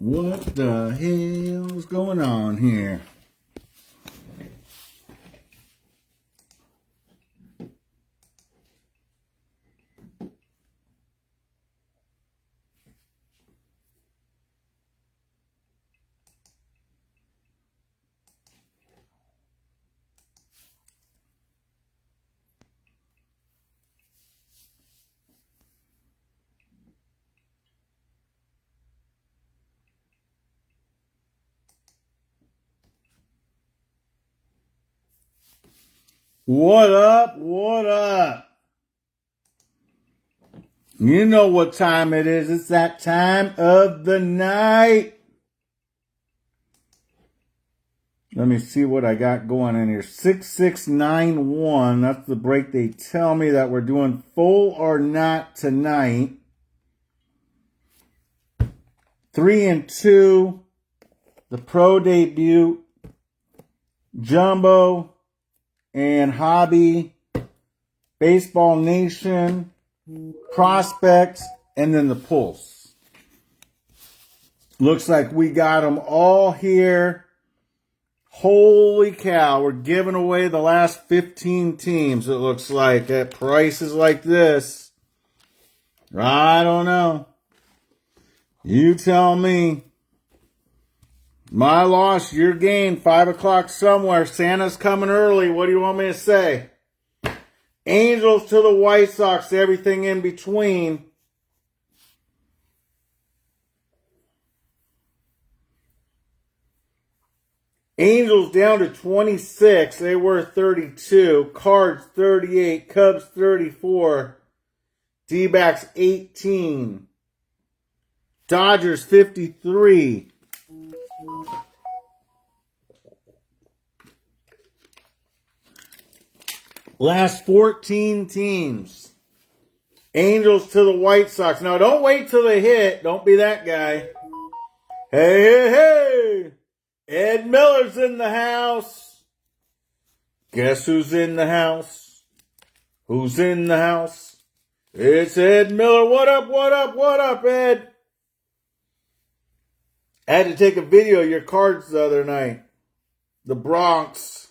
What the hell's going on here? What up? What up? You know what time it is. It's that time of the night. Let me see what I got going in here. 6691. That's the break they tell me that we're doing full or not tonight. 3 and 2. The pro debut. Jumbo. And Hobby, Baseball Nation, Prospects, and then the Pulse. Looks like we got them all here. Holy cow, we're giving away the last 15 teams, it looks like, at prices like this. I don't know. You tell me. My loss, your gain, 5 o'clock somewhere. Santa's coming early. What do you want me to say? Angels to the White Sox, everything in between. Angels down to 26. They were 32. Cards 38. Cubs 34. D-backs 18. Dodgers 53. Last 14 teams. Angels to the White Sox. Now, don't wait till they hit. Don't be that guy. Hey, hey, hey. Ed Miller's in the house. Guess who's in the house? Who's in the house? It's Ed Miller. What up, what up, what up, Ed? I had to take a video of your cards the other night. The Bronx.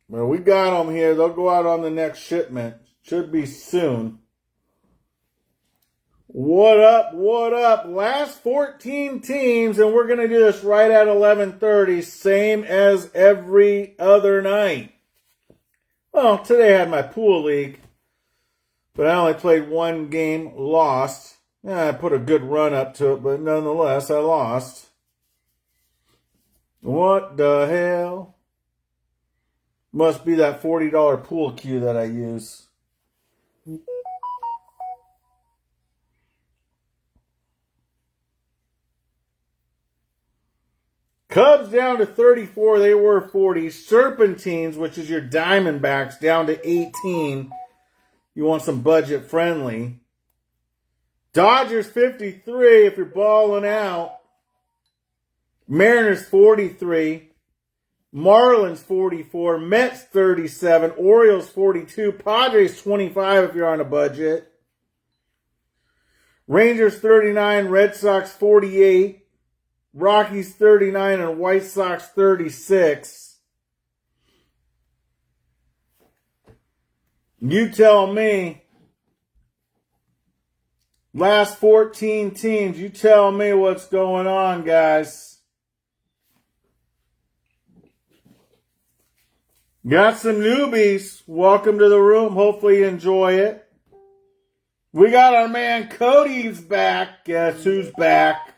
Well, we got them here. They'll go out on the next shipment. Should be soon. What up? What up? Last 14 teams, and we're going to do this right at 11:30, same as every other night. Well, today I had my pool league, but I only played one game, lost. Yeah, I put a good run up to it, but nonetheless, I lost. What the hell? Must be that $40 pool cue that I use. Cubs down to 34. They were 40. Serpentines, which is your Diamondbacks, down to 18. You want some budget friendly. Dodgers 53 if you're balling out. Mariners 43. Marlins 44, Mets 37, Orioles 42, Padres 25 if you're on a budget. Rangers 39, Red Sox 48, Rockies 39, and White Sox 36. You tell me. Last 14 teams, you tell me what's going on, guys. Got some newbies. Welcome to the room. Hopefully you enjoy it. We got our man Cody's back. Guess who's back?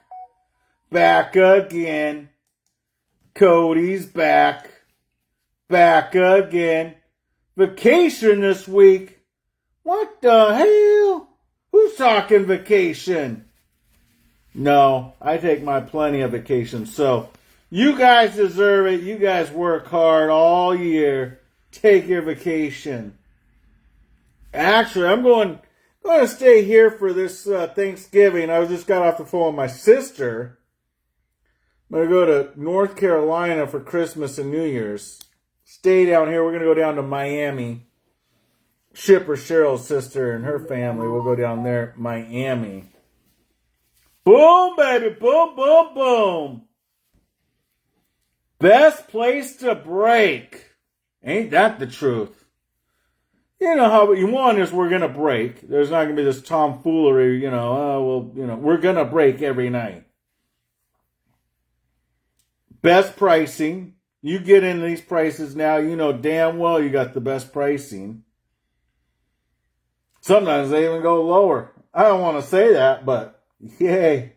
Back again. Cody's back. Back again. Vacation this week. What the hell? Who's talking vacation? No, I take my plenty of vacation. So, you guys deserve it. You guys work hard all year. Take your vacation. Actually, I'm going to stay here for this Thanksgiving. I just got off the phone with my sister. I'm going to go to North Carolina for Christmas and New Year's. Stay down here. We're going to go down to Miami. Shipper Cheryl's sister and her family will go down there, Miami. Boom, baby. Boom, boom, boom. Best place to break. Ain't that the truth? You know how you want is we're going to break. There's not going to be this tomfoolery, we're going to break every night. Best pricing. You get into these prices now, you know damn well you got the best pricing. Sometimes they even go lower. I don't want to say that, but yay.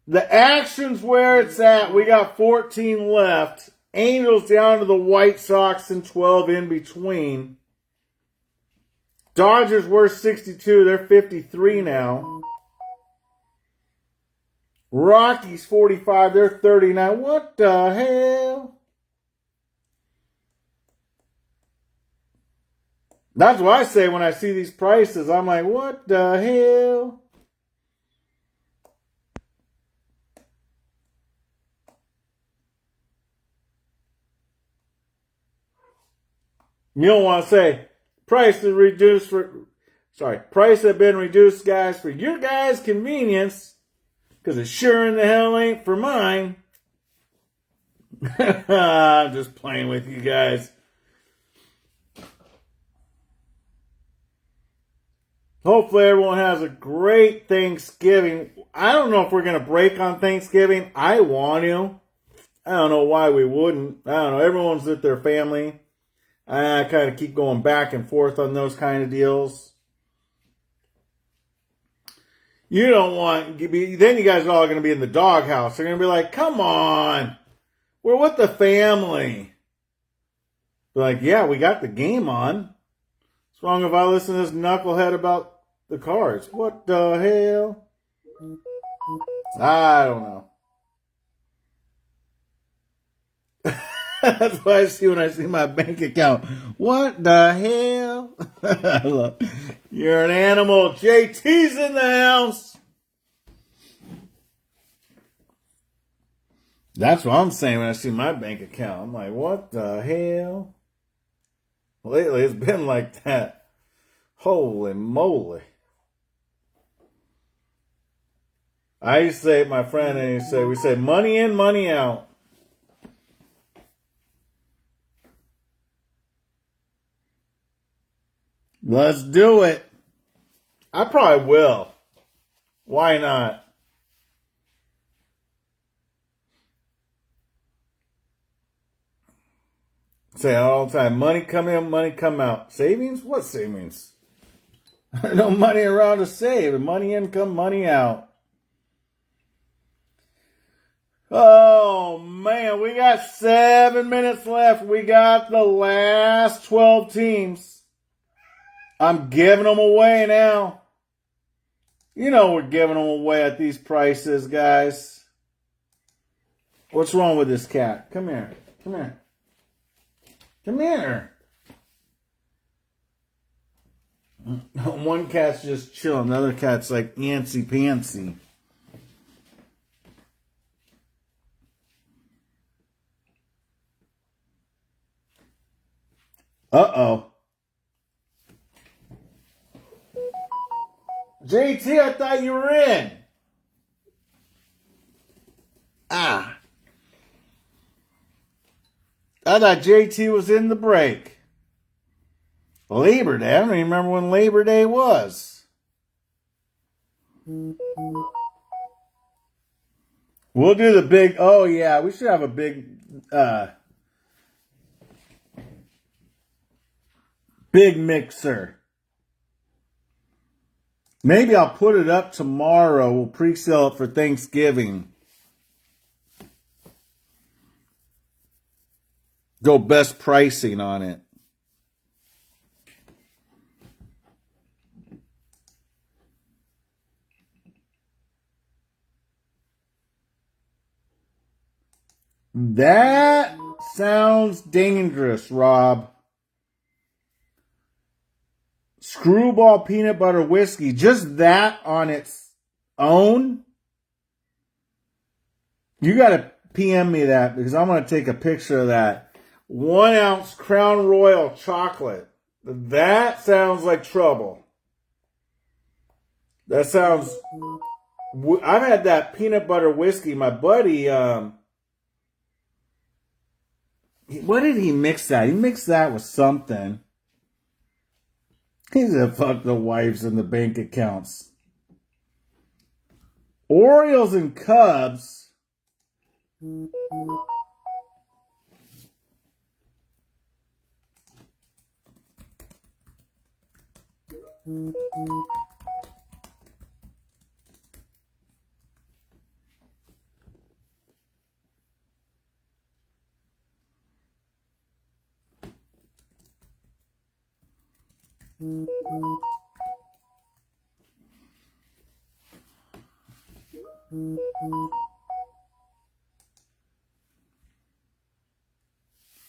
The action's where it's at. We got 14 left. Angels down to the White Sox and 12 in between. Dodgers were 62. They're 53 now. Rockies 45. They're 39. What the hell? That's what I say when I see these prices. I'm like, what the hell? You don't want to say price has been reduced, guys, for your guys' convenience, because it sure in the hell ain't for mine. I'm just playing with you guys. Hopefully everyone has a great Thanksgiving. I don't know if we're going to break on Thanksgiving. I want to. I don't know why we wouldn't. I don't know. Everyone's with their family. I kind of keep going back and forth on those kind of deals. You don't want to be, then you guys are all going to be in the doghouse. They're going to be like, come on, we're with the family. Be like, yeah, we got the game on. What's wrong if I listen to this knucklehead about the cards? What the hell? I don't know. That's what I see when I see my bank account. What the hell? You're an animal. JT's in the house. That's what I'm saying when I see my bank account. I'm like, what the hell? Lately, it's been like that. Holy moly. I used to say, my friend, and we say, money in, money out. Let's do it. I probably will. Why not? Say all the time, money come in, money come out. Savings? What savings? No money around to save. Money in, come money out. Oh, man. We got 7 minutes left. We got the last 12 teams. I'm giving them away now. You know we're giving them away at these prices, guys. What's wrong with this cat? Come here. Come here. Come here. One cat's just chilling. The other cat's like antsy-pantsy. Uh-oh. JT, I thought you were in. I thought JT was in the break. Labor Day. I don't even remember when Labor Day was. We'll do the big, oh yeah, we should have a big, big mixer. Maybe I'll put it up tomorrow. We'll pre-sale it for Thanksgiving. Go best pricing on it. That sounds dangerous, Rob. Screwball peanut butter whiskey. Just that on its own. You got to PM me that because I'm going to take a picture of that. 1 ounce Crown Royal chocolate. That sounds like trouble. That sounds... I've had that peanut butter whiskey. My buddy, what did he mix that? He mixed that with something. He said, fuck the wives and the bank accounts. Orioles and Cubs.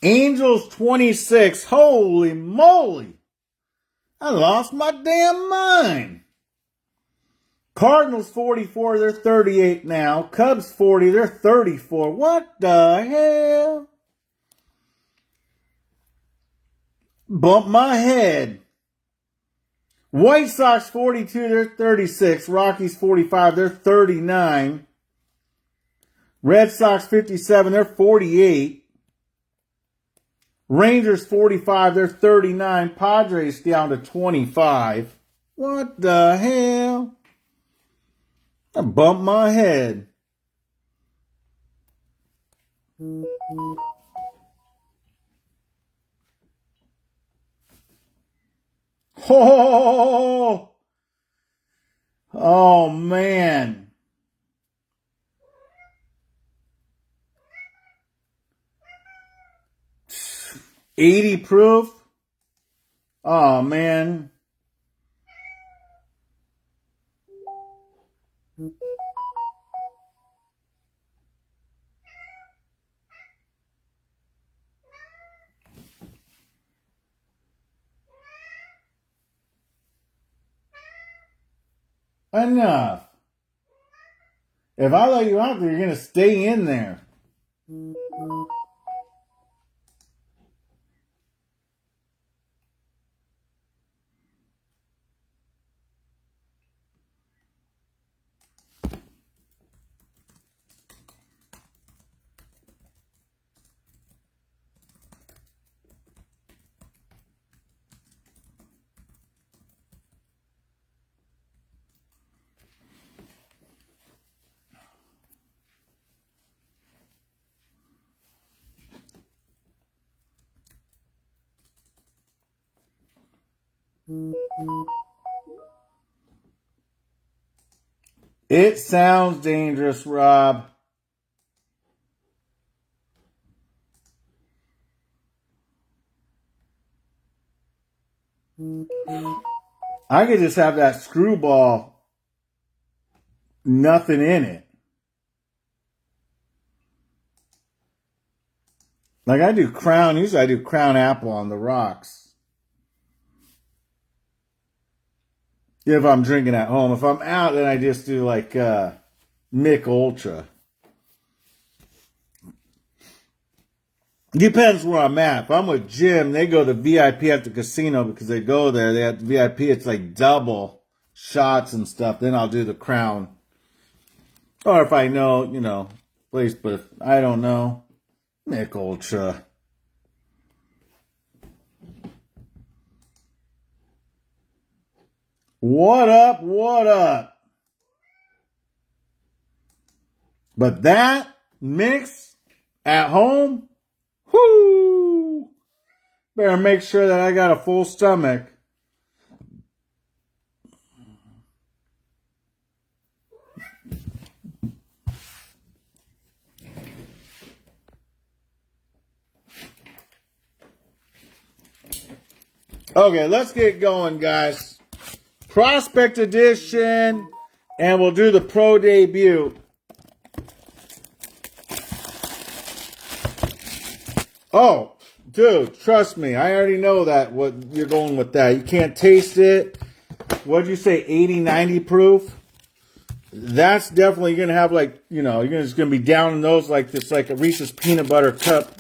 Angels 26. Holy moly. I lost my damn mind. Cardinals 44. They're 38 now. Cubs 40. They're 34. What the hell? Bump my head. White Sox 42, they're 36. Rockies 45, they're 39. Red Sox 57, they're 48. Rangers 45, they're 39. Padres down to 25. What the hell? I bumped my head. Oh man. $80 proof? Oh man. Enough. If I let you out there, you're going to stay in there. It sounds dangerous, Rob. I could just have that screwball, nothing in it. Like I do crown, usually I do crown apple on the rocks. If I'm drinking at home. If I'm out, then I just do like Mick Ultra. Depends where I'm at. If I'm with Jim, they go to VIP at the casino because they go there. They have VIP. It's like double shots and stuff. Then I'll do the crown. Or if I know, place, but if I don't know, Mick Ultra. What up? What up? But that mix at home, whoo! Better make sure that I got a full stomach. Okay, let's get going, guys. Prospect edition, and we'll do the pro debut. Oh, dude, trust me, I already know that what you're going with that. You can't taste it. What'd you say, 80, 90 proof? That's definitely going to have you're just going to be down in those like this, like a Reese's peanut butter cup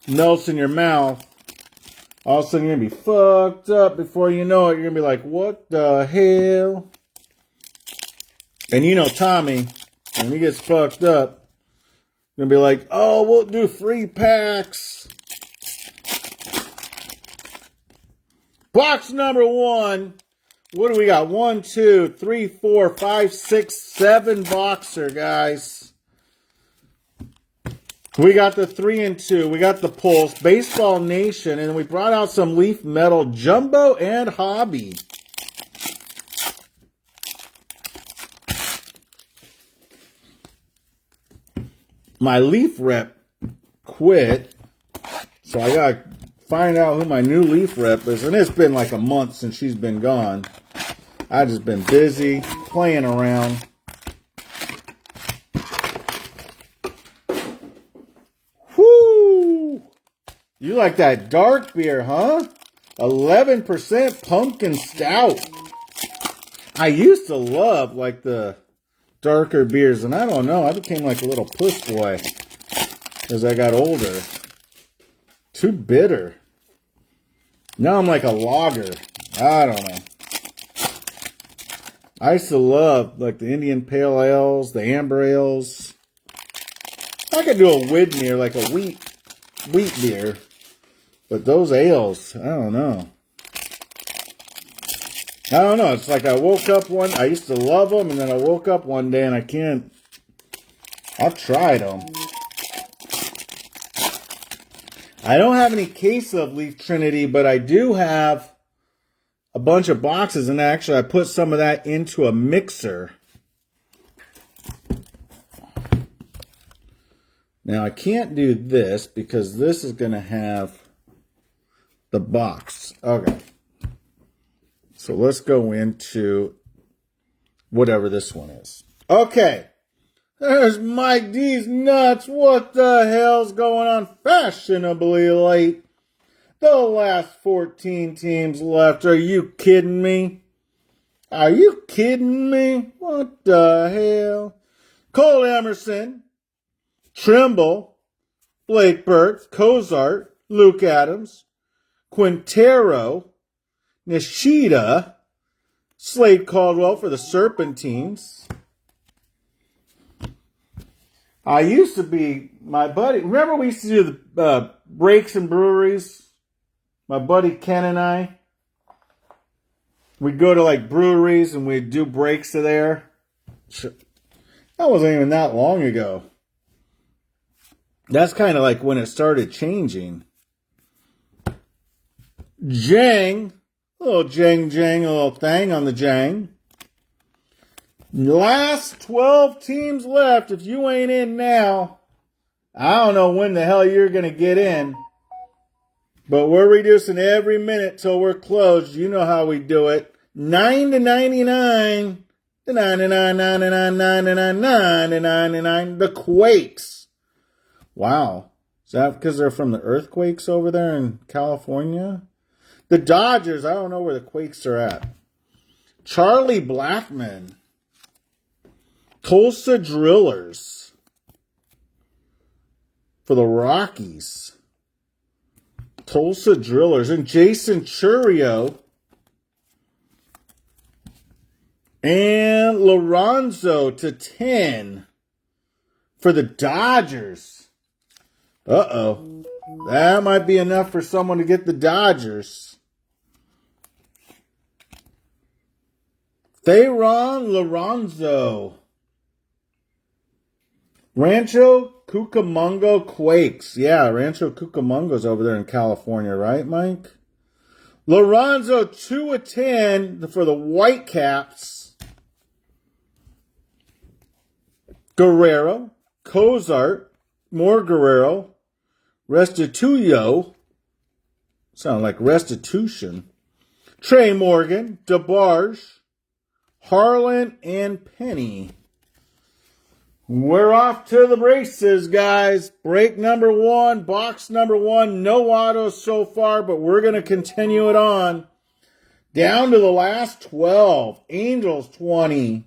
melts in your mouth. All of a sudden, you're going to be fucked up. Before you know it, you're going to be like, what the hell? And you know Tommy, when he gets fucked up, gonna be like, oh, we'll do free packs. Box number 1. What do we got? 1, 2, 3, 4, 5, 6, 7 boxer, guys. We got the 3 and 2. We got the Pulse, Baseball Nation, and we brought out some Leaf Metal Jumbo and Hobby. My Leaf rep quit, so I gotta find out who my new Leaf rep is. And it's been like a month since she's been gone. I've just been busy playing around. Whoo! You like that dark beer, huh? 11% pumpkin stout. I used to love like the darker beers, and I don't know, I became like a little puss boy as I got older. Too bitter. Now I'm like a lager. I don't know. I used to love like the Indian Pale Ales, the Amber Ales. I could do a Widmer, like a wheat beer. But those ales, I don't know. It's like I woke up I used to love them, and then I woke up one day and I can't. I've tried them. I don't have any case of Leaf Trinity, but I do have a bunch of boxes, and actually I put some of that into a mixer. Now I can't do this because this is going to have the box. Okay. So let's go into whatever this one is. Okay. There's Mike D's nuts. What the hell's going on? Fashionably late. The last 14 teams left. Are you kidding me? Are you kidding me? What the hell? Cole Emerson, Trimble, Blake Burke, Cozart, Luke Adams, Quintero, Nishida, Slade Caldwell for the Serpentines. I used to be my buddy. Remember we used to do the breaks and breweries? My buddy Ken and I. We'd go to like breweries and we'd do breaks to there. That wasn't even that long ago. That's kind of like when it started changing. Jang. A little jang, a little thing on the jang. Last 12 teams left. If you ain't in now, I don't know when the hell you're going to get in. But we're reducing every minute till we're closed. You know how we do it. 9 to 99. The 99, 99, 99, 99, 99. The Quakes. Wow. Is that because they're from the earthquakes over there in California? The Dodgers. I don't know where the Quakes are at. Charlie Blackman. Tulsa Drillers. For the Rockies. Tulsa Drillers. And Jason Churio. And Lorenzo to 10 for the Dodgers. Uh-oh. That might be enough for someone to get the Dodgers. Theron Lorenzo. Rancho Cucamonga Quakes. Yeah, Rancho Cucamonga's over there in California, right, Mike? Lorenzo 2 of 10 for the Whitecaps. Guerrero, Cozart, more Guerrero, Restituyo, sound like restitution, Trey Morgan, DeBarge, Harlan, and Penny. We're off to the races, guys. Break number 1, box number 1. No autos so far, but we're going to continue it on. Down to the last 12. Angels 20.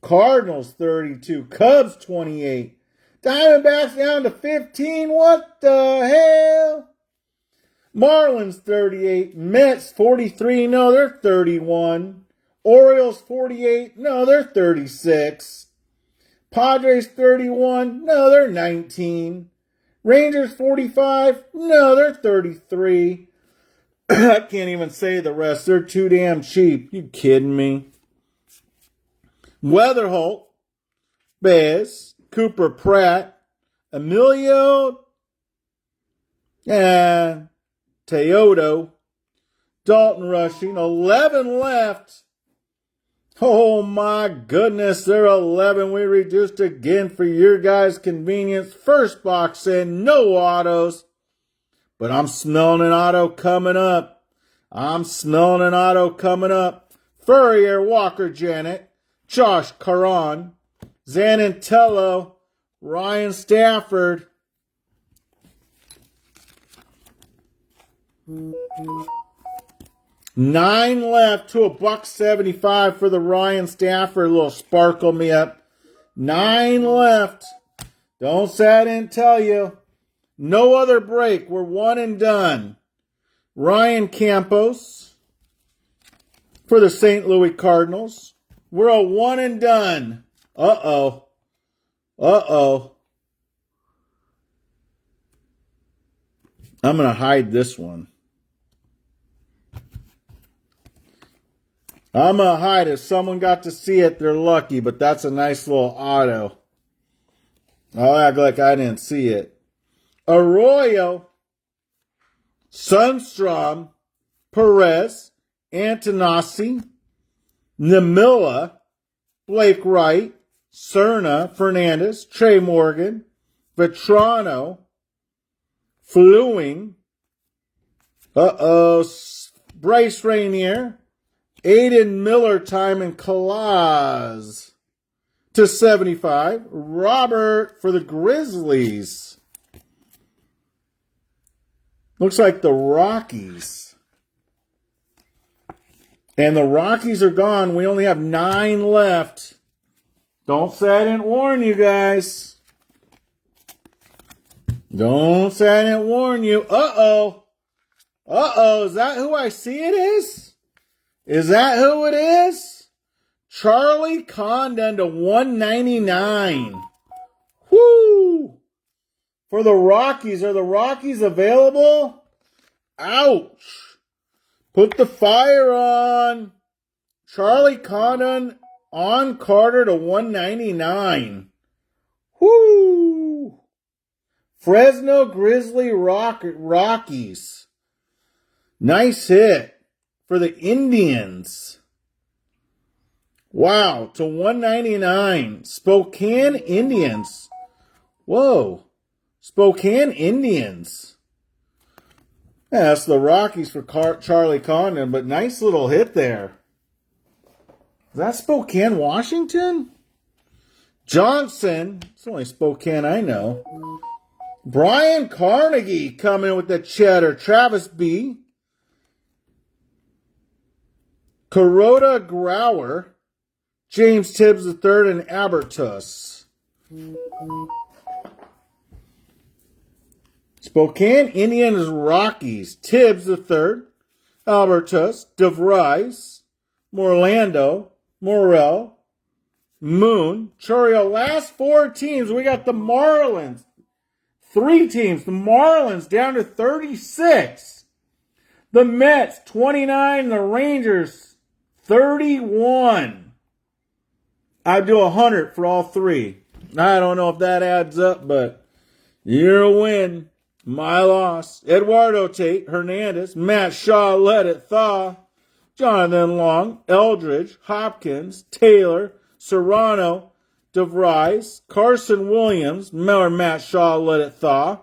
Cardinals 32. Cubs 28. Diamondbacks down to 15. What the hell? Marlins 38. Mets 43. No, they're 31. Orioles 48. No, they're 36. Padres 31. No, they're 19. Rangers 45. No, they're 33. I can't even say the rest. They're too damn cheap. You kidding me? Weatherholt, Bez, Cooper Pratt, Emilio, and Teodo, Dalton Rushing, 11 left. Oh my goodness, there are 11. We reduced again for your guys' convenience. First box in, no autos. But I'm smelling an auto coming up. Furrier, Walker Janet, Josh Caron, Zanantello, Ryan Stafford. Nine left to $1.75 for the Ryan Stafford. A little sparkle me up. 9 left. Don't say I didn't tell you. No other break. We're one and done. Ryan Campos for the St. Louis Cardinals. We're a one and done. Uh-oh. I'm going to hide this one. I'm going to hide it. If someone got to see it, they're lucky, but that's a nice little auto. I'll act like I didn't see it. Arroyo, Sundstrom, Perez, Antonassi, Namilla, Blake Wright, Cerna, Fernandez, Trey Morgan, Vetrano, Fluing, Bryce Rainier, Aiden Miller time and Kalaz to 75. Robert for the Grizzlies. Looks like the Rockies. And the Rockies are gone. We only have 9 left. Don't say I didn't warn you guys. Don't say I didn't warn you. Uh-oh. Is that who I see it is? Is that who it is? Charlie Condon to 199. Whoo! For the Rockies. Are the Rockies available? Ouch. Put the fire on. Charlie Condon on Carter to 199. Whoo! Fresno Grizzly Rockies. Nice hit for the Indians. Wow, to 199. Spokane Indians. Whoa. Spokane Indians. Yeah, that's the Rockies for Charlie Condon, but nice little hit there. Is that Spokane, Washington? Johnson. It's the only Spokane I know. Brian Carnegie coming with the cheddar. Travis B. Kuroda Grauer, James Tibbs III, and Abertus. Spokane Indians Rockies. Tibbs III, Albertus, DeVries, Morlando, Morrell, Moon, Churio. Last 4 teams, we got the Marlins. 3 teams. The Marlins down to 36. The Mets, 29. The Rangers, 31. I'd do 100 for all 3. I don't know if that adds up, but your win, my loss. Eduardo Tate, Hernandez, Matt Shaw, Let It Thaw, Jonathan Long, Eldridge, Hopkins, Taylor, Serrano, DeVries, Carson Williams, Matt Shaw, Let It Thaw,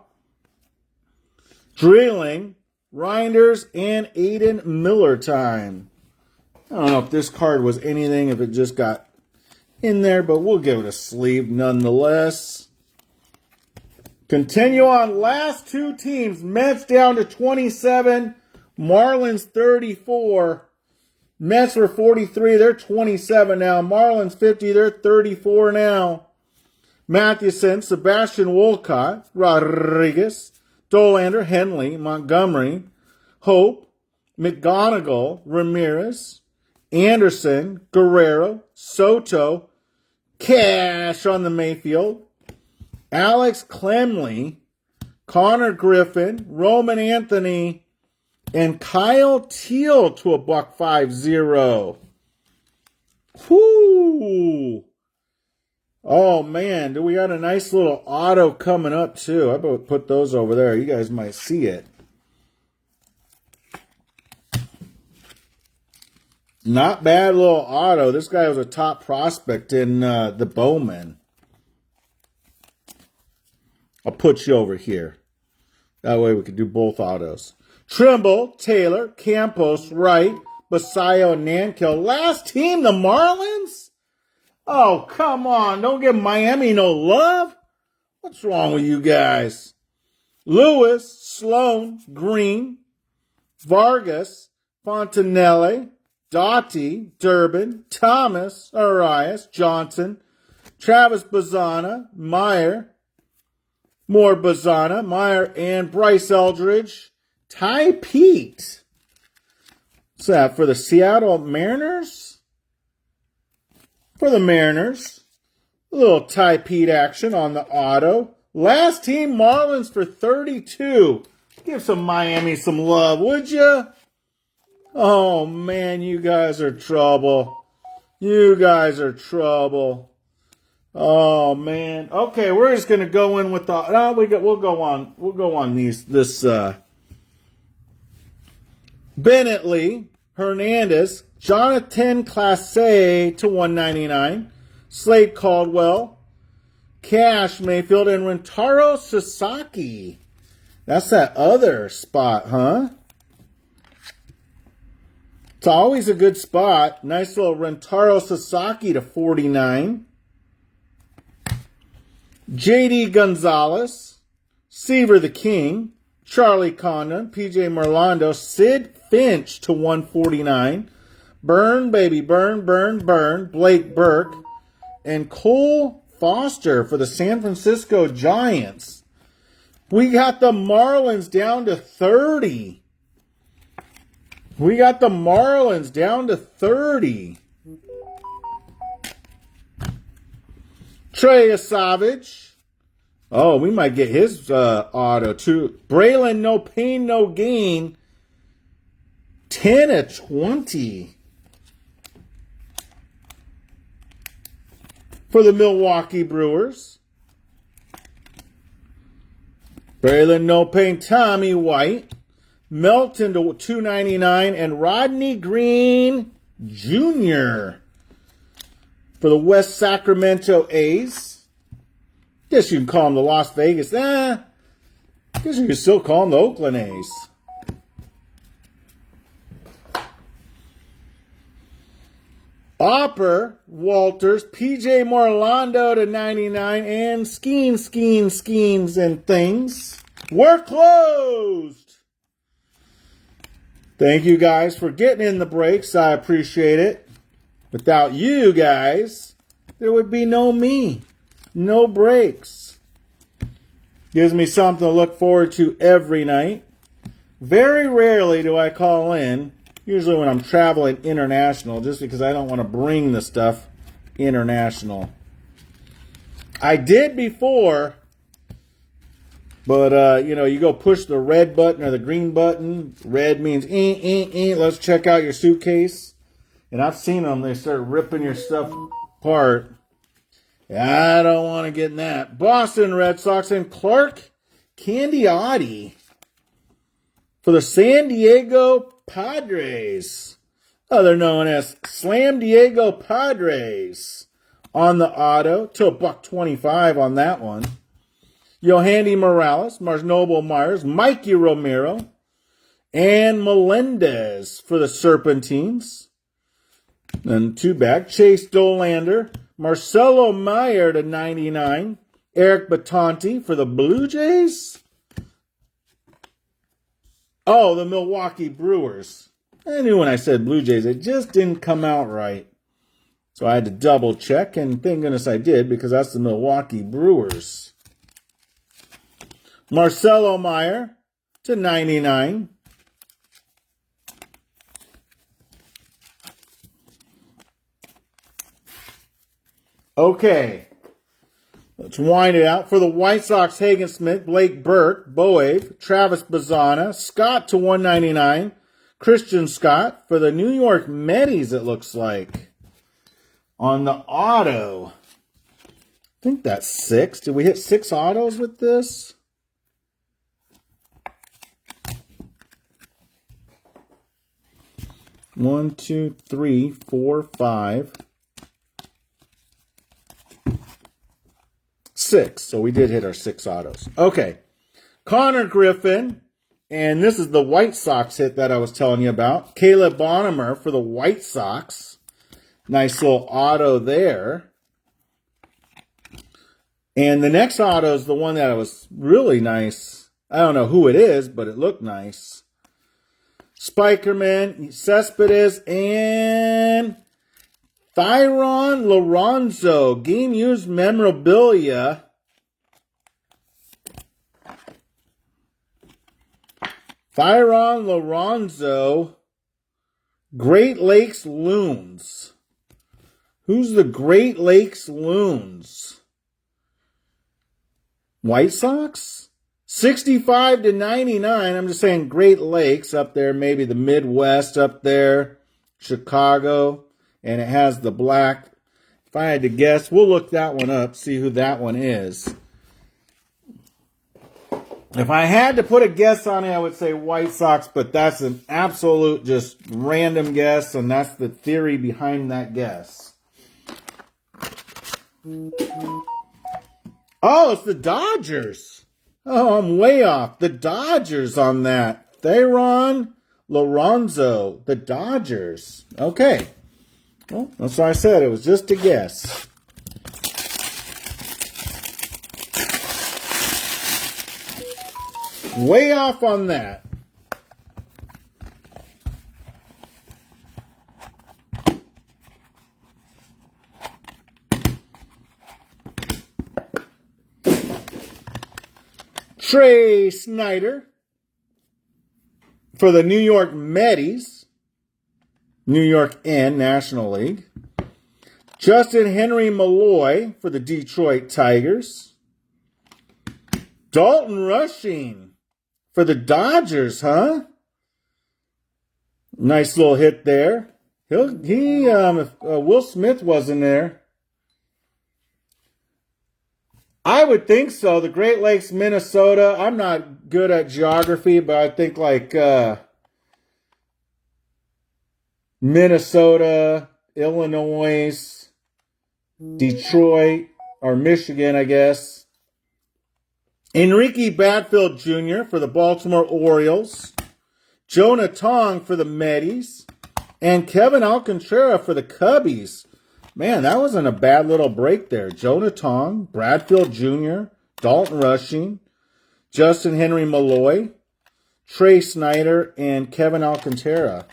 Drilling, Reinders, and Aiden Miller time. I don't know if this card was anything, if it just got in there, but we'll give it a sleeve nonetheless. Continue on. Last 2 teams. Mets down to 27. Marlins 34. Mets were 43. They're 27 now. Marlins 50. They're 34 now. Mathewson, Sebastian Wolcott, Rodriguez, Dolander, Henley, Montgomery, Hope, McGonigal, Ramirez, Anderson, Guerrero, Soto, Cash on the Mayfield, Alex Clemley, Connor Griffin, Roman Anthony, and Kyle Teal to a $1.50. Whoo! Oh, man, we got a nice little auto coming up, too. I better put those over there. You guys might see it. Not bad little auto. This guy was a top prospect in the Bowman. I'll put you over here. That way we can do both autos. Trimble, Taylor, Campos, Wright, Basayo, and Nankill. Last team, the Marlins? Oh, come on. Don't give Miami no love. What's wrong with you guys? Lewis, Sloan, Green, Vargas, Fontanelle, Doughty, Durbin, Thomas, Arias, Johnson, Travis Bazzana, Meyer, more Bazzana, Meyer, and Bryce Eldridge. Ty Pete. What's that, for the Seattle Mariners? For the Mariners. A little Ty Pete action on the auto. Last team Marlins for 32. Give some Miami some love, would you? Oh, man, you guys are trouble. You guys are trouble. Oh, man. Okay, we're just going to go in with the... No, we'll go on. We'll go on this Bennetley, Hernandez, Jonathan Clase to 199, Slade Caldwell, Cash Mayfield, and Rentaro Sasaki. That's that other spot, huh? It's always a good spot. Nice little Rentaro Sasaki to 49. J.D. Gonzalez, Seaver the King, Charlie Condon, P.J. Merlando, Sid Finch to 149. Burn, baby, burn, burn, burn. Blake Burke. And Cole Foster for the San Francisco Giants. We got the Marlins down to 30. We got the Marlins down to 30. Trey Savage. Oh, we might get his auto too. Braylon, no pain, no gain. 10 of 20. For the Milwaukee Brewers. Braylon, no pain, Tommy White. Melton to 299, and Rodney Green Jr. for the West Sacramento A's. Guess you can call them the Las Vegas. Guess you can still call them the Oakland A's. Opper, Walters, PJ Morlando to 99, and schemes and things. We're closed. Thank you guys for getting in the breaks. I appreciate it. Without you guys, there would be no me. No breaks. Gives me something to look forward to every night. Very rarely do I call in. Usually when I'm traveling international, just because I don't want to bring the stuff international. I did before, but, you go push the red button or the green button. Red means, let's check out your suitcase. And I've seen them. They start ripping your stuff apart. I don't want to get in that. Boston Red Sox and Clark Candiotti for the San Diego Padres. They're known as Slam Diego Padres on the auto to $1.25 on that one. Yohandy Morales, Marnoble Myers, Mikey Romero, and Melendez for the Serpentines. Then two back, Chase Dolander, Marcelo Meyer to 99, Eric Batanti for the Blue Jays. Oh, the Milwaukee Brewers. I knew when I said Blue Jays, it just didn't come out right. So I had to double check, and thank goodness I did, because that's the Milwaukee Brewers. Marcelo Meyer to 99. Okay. Let's wind it out. For the White Sox, Hagen Smith, Blake Burke, Boave, Travis Bazzana, Scott to 199, Christian Scott. For the New York Mets, it looks like. On the auto, I think that's 6. Did we hit 6 autos with this? One, two, three, 4, 5. 6. So we did hit our 6 autos. Okay. Connor Griffin. And this is the White Sox hit that I was telling you about. Caleb Bonham for the White Sox. Nice little auto there. And the next auto is the one that was really nice. I don't know who it is, but it looked nice. Spikerman, Cespedes, and Thyron Lorenzo. Game used memorabilia. Thyron Lorenzo. Great Lakes Loons. Who's the Great Lakes Loons? White Sox? 65 to 99. I'm just saying Great Lakes up there, maybe the Midwest up there, Chicago, and it has the black. If I had to guess, we'll look that one up, see who that one is. If I had to put a guess on it, I would say White Sox, but that's an absolute just random guess, and that's the theory behind that guess. Oh, it's the Dodgers. Oh, I'm way off. The Dodgers on that. Thyron Lorenzo, the Dodgers. Okay. Well, that's what I said. It was just a guess. Way off on that. Trey Snyder for the New York Mets, New York N National League. Justin Henry Malloy for the Detroit Tigers. Dalton Rushing for the Dodgers, huh? Nice little hit there. If Will Smith wasn't there, I would think so. The Great Lakes, Minnesota. I'm not good at geography, but I think like Minnesota, Illinois, Detroit, or Michigan, I guess. Enrique Badfield Jr. for the Baltimore Orioles. Jonah Tong for the Mets. And Kevin Alcantara for the Cubbies. Man, that wasn't a bad little break there. Jonah Tong, Bradfield Jr., Dalton Rushing, Justin Henry Malloy, Trey Snyder, and Kevin Alcantara.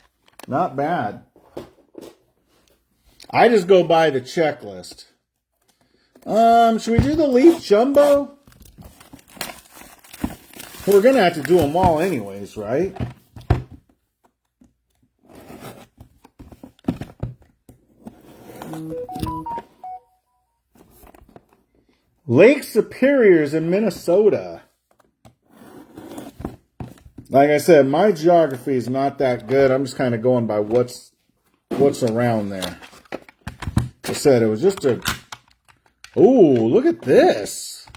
Not bad. I just go by the checklist. Should we do the Leaf Jumbo? We're going to have to do them all anyways, right? Lake Superior's in Minnesota. Like I said, my geography is not that good. I'm just kind of going by what's around there. I said it was just a... Ooh, look at this.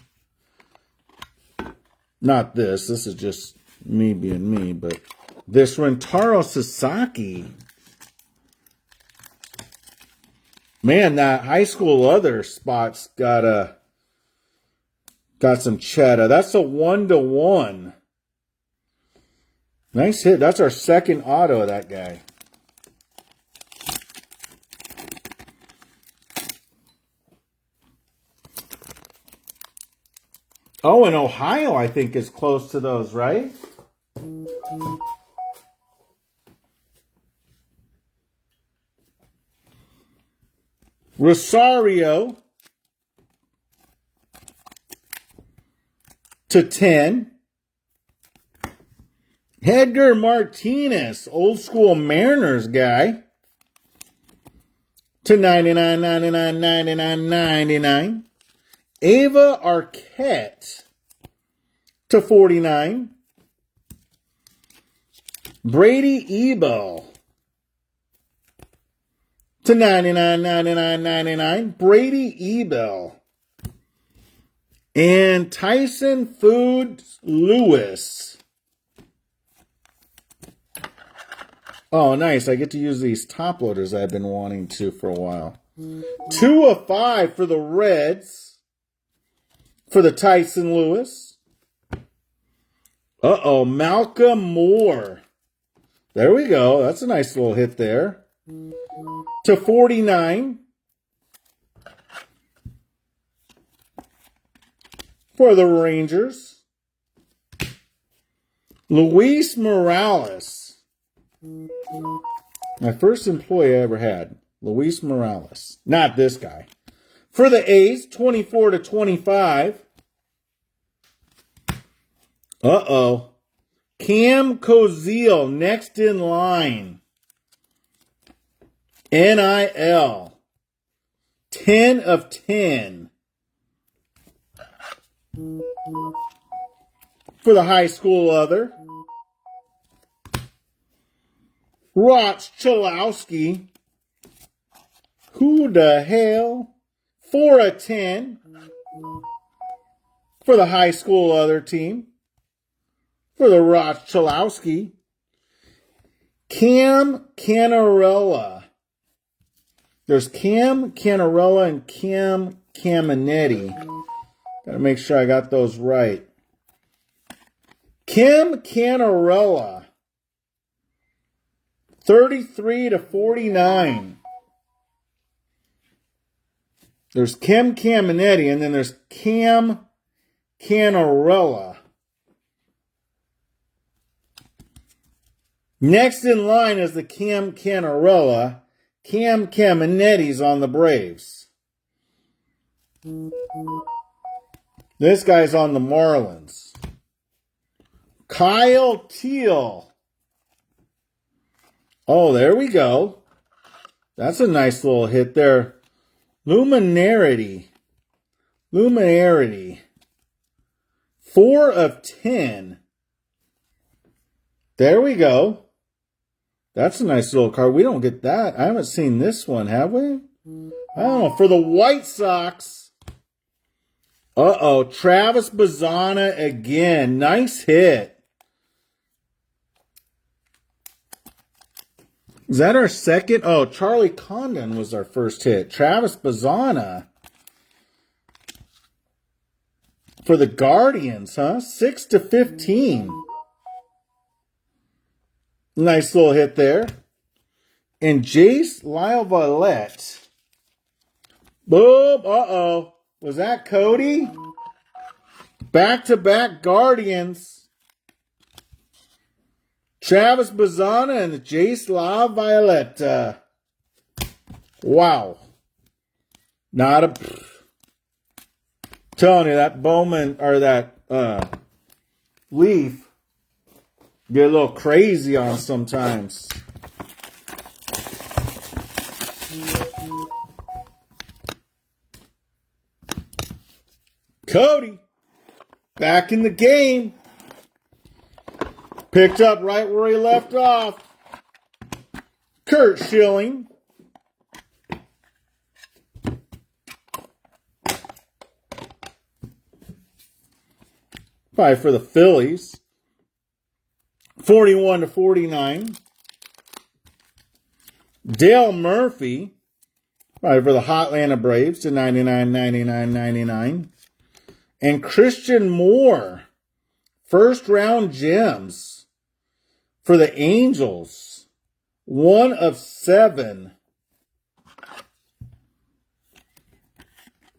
Not this. This is just me being me, but this Rentaro Sasaki. Man, that high school other spot's got some cheddar. That's a 1-to-1. Nice hit. That's our second auto of that guy. Oh, and Ohio, I think, is close to those, right? Rosario to 10. Edgar Martinez, old school Mariners guy. to 99. Ava Arquette to 49. Brady Ebel to 99. Brady Ebel. And Tyson Foods Lewis. Oh, nice. I get to use these top loaders I've been wanting to for a while. 2 of 5 for the Reds. For the Tyson Lewis. Uh-oh, Malcolm Moore. There we go. That's a nice little hit there. To 49. For the Rangers. Luis Morales. My first employee I ever had. Luis Morales. Not this guy. For the A's, 24 to 25. Uh-oh. Cam Koziel, next in line. NIL. 10 of 10. For the high school other. Roch Chalowski. Who the hell? 4 of 10. For the high school other team. For the Roch Chalowski. Cam Canarella. There's Cam Canarella and Cam Caminetti. Gotta make sure I got those right. Cam Canarella. 33 to 49. There's Cam Caminetti, and then there's Cam Canarella. Next in line is the Cam Canarella. Cam Caminetti's on the Braves. This guy's on the Marlins. Kyle Teal. Oh, there we go. That's a nice little hit there. Luminarity. 4 of 10. There we go. That's a nice little card. We don't get that. I haven't seen this one, have we? I don't know. For the White Sox. Uh-oh. Travis Bazzana again. Nice hit. Is that our second? Oh, Charlie Condon was our first hit. Travis Bazzana. For the Guardians, huh? 6 to 15. Nice little hit there. And Jace Lavalette. Boom. Uh-oh. Was that Cody? Back-to-back Guardians. Travis Bazzana and Jace Lavalette. Wow. Not a... Telling you, that Bowman, or that Leaf, get a little crazy on sometimes. Cody, back in the game. Picked up right where he left off. Kurt Schilling. Probably for the Phillies. 41 to 49. Dale Murphy. Probably for the Hotlanta Braves to 99. And Christian Moore. First round gems. For the Angels, 1 of 7.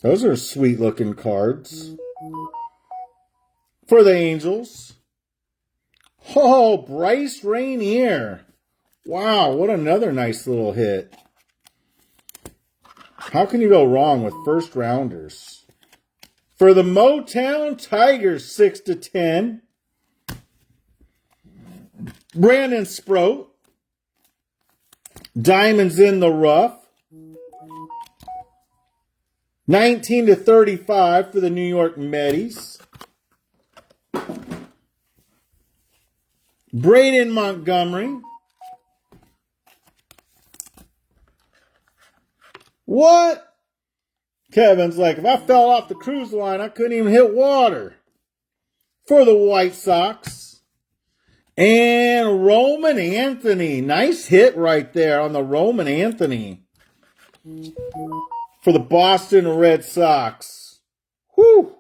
Those are sweet looking cards. For the Angels. Oh, Bryce Rainier. Wow, what another nice little hit. How can you go wrong with first rounders? For the Motown Tigers, 6 to 10. Brandon Sproat. Diamonds in the rough. 19/35 for the New York Mets. Braden Montgomery. What? Kevin's like, if I fell off the cruise line, I couldn't even hit water. For the White Sox. And Roman Anthony. Nice hit right there on the Roman Anthony. For the Boston Red Sox. Whew.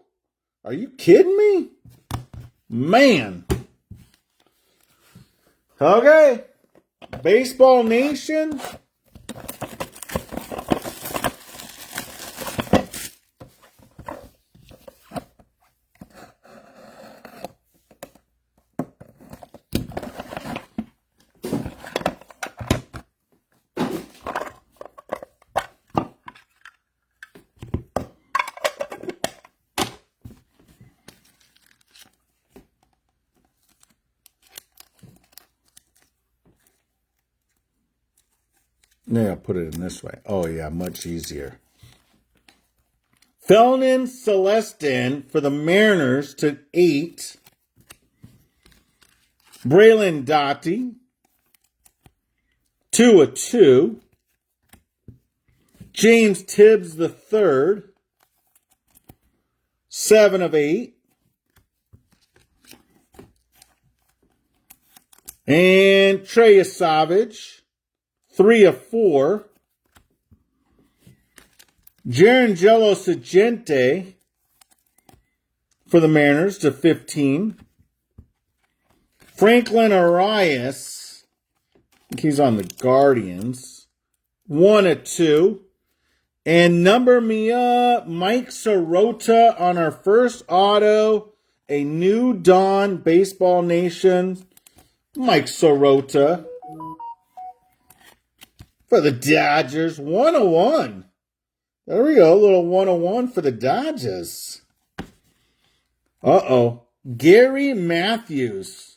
Are you kidding me? Man. Okay. Baseball Nation. Yeah, I'll put it in this way. Oh, yeah, much easier. Felnin Celestin for the Mariners to 8. Braylon Dottie, 2/2. James Tibbs III, 7/8. And Trey Savage, 3/4. Jarangelo Sagente for the Mariners to 15. Franklin Arias, I think he's on the Guardians, 1/2. And number me up, Mike Sirota on our first auto, a new Dawn Baseball Nation. Mike Sirota for the Dodgers, 1/1. There we go, a little 1/1 for the Dodgers. Uh-oh. Gary Matthews.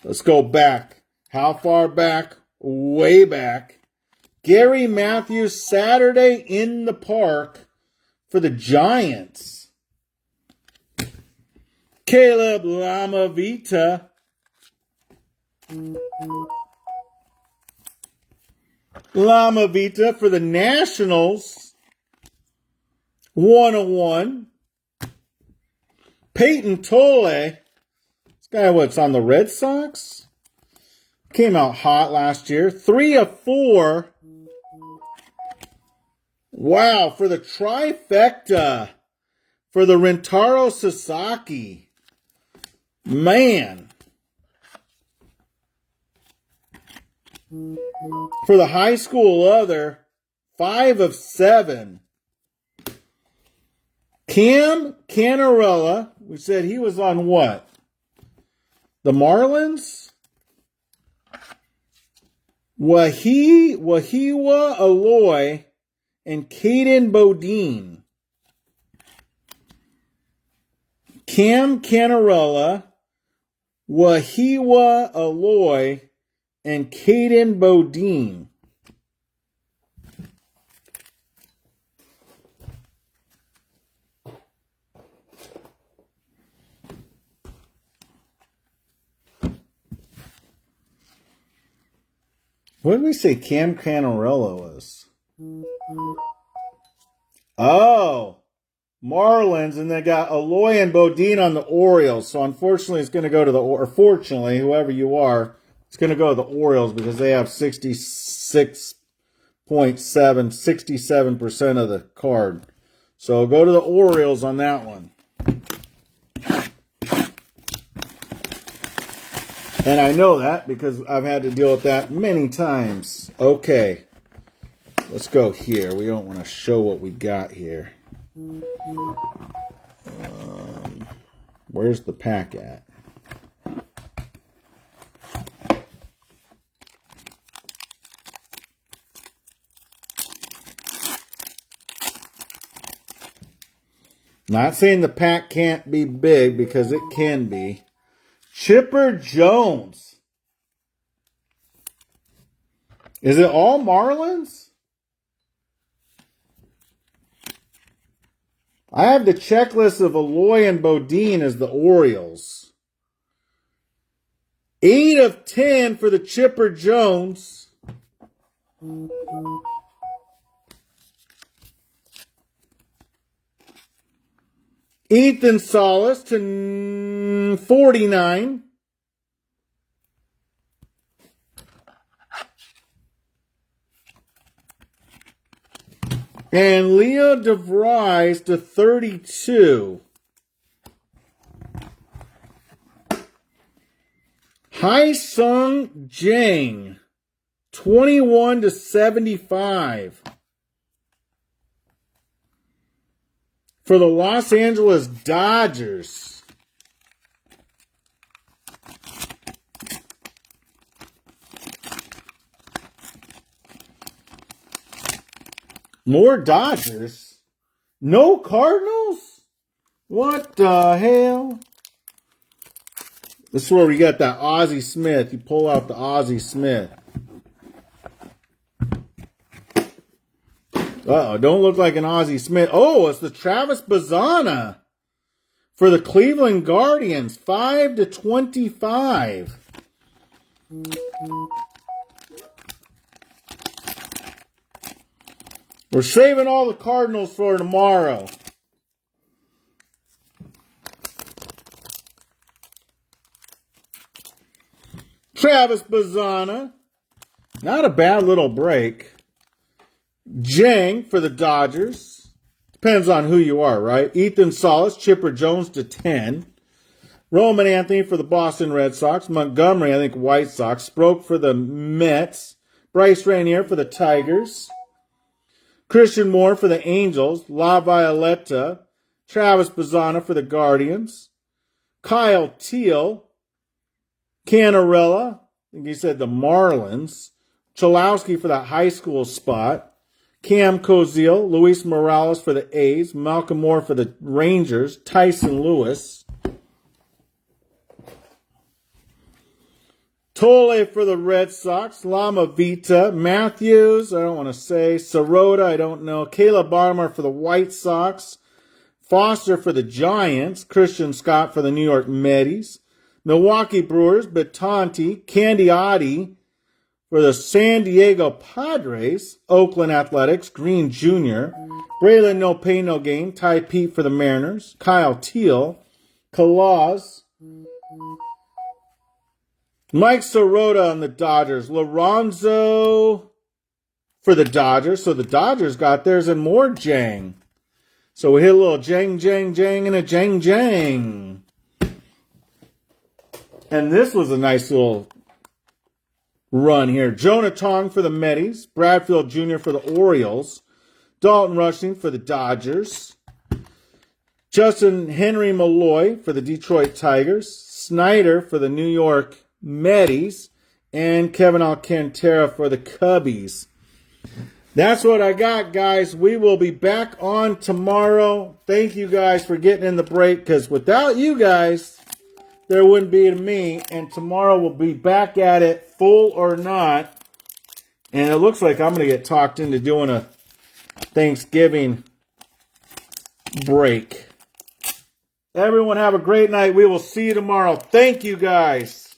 Let's go back. How far back? Way back. Gary Matthews, Saturday in the park for the Giants. Caleb Lamavita. Lamavita for the Nationals. 1/1. Peyton Tolle. This guy, what's on the Red Sox? Came out hot last year. 3/4. Wow, for the trifecta. For the Rentaro Sasaki. Man. For the high school other, 5/7. Cam Canarella, we said he was on what? The Marlins? Wahiwa Aloy and Caden Bodine. Cam Canarella, Wahiwa Aloy, and Caden Bodine. What did we say Cam Canarella was? Oh, Marlins, and they got Aloy and Bodine on the Orioles. So unfortunately, it's going to go to or fortunately, whoever you are, it's going to go to the Orioles because they have 67% of the card. So go to the Orioles on that one. And I know that because I've had to deal with that many times. Okay. Let's go here. We don't want to show what we got here. Where's the pack at? Not saying the pack can't be big because it can be. Chipper Jones. Is it all Marlins? I have the checklist of Aloy and Bodine as the Orioles. 8 of 10 for the Chipper Jones. Ethan Salas to 49. And Leo DeVries to 32. Hai-Sung Jang, 21 to 75. For the Los Angeles Dodgers. More Dodgers? No Cardinals? What the hell? This is where we got that Ozzie Smith. You pull out the Ozzie Smith. Uh-oh, don't look like an Ozzie Smith. Oh, it's the Travis Bazzana for the Cleveland Guardians. 5 to 25. We're saving all the Cardinals for tomorrow. Travis Bazzana. Not a bad little break. Jang for the Dodgers. Depends on who you are, right? Ethan Salas, Chipper Jones to 10. Roman Anthony for the Boston Red Sox. Montgomery, I think, White Sox. Sproke for the Mets. Bryce Rainier for the Tigers. Christian Moore for the Angels. La Violetta. Travis Bazzana for the Guardians. Kyle Teal. Canarella. I think he said the Marlins. Chalowski for that high school spot. Cam Koziel. Luis Morales for the A's. Malcolm Moore for the Rangers. Tyson Lewis. Tole for the Red Sox. Lama Vita. Matthews, I don't want to say. Sirota, I don't know. Caleb Barmer for the White Sox. Foster for the Giants. Christian Scott for the New York Mets. Milwaukee Brewers. Batanti. Candiotti for the San Diego Padres. Oakland Athletics. Green Jr. Braylon No Pain No Gain. Ty Pete for the Mariners. Kyle Teal. Kalaz. Mike Sirota on the Dodgers. Lorenzo for the Dodgers. So the Dodgers got theirs and more Jang. So we hit a little Jang, Jang, Jang, and a Jang, Jang. And this was a nice little run here. Jonah Tong for the Mets. Bradfield Jr. for the Orioles. Dalton Rushing for the Dodgers. Justin Henry Malloy for the Detroit Tigers. Snyder for the New York Mets, and Kevin Alcantara for the Cubbies. That's what I got, guys. We will be back on tomorrow. Thank you guys for getting in the break, because without you guys, there wouldn't be me. And tomorrow we'll be back at it, full or not. And it looks like I'm going to get talked into doing a Thanksgiving break. Everyone have a great night. We will see you tomorrow. Thank you, guys.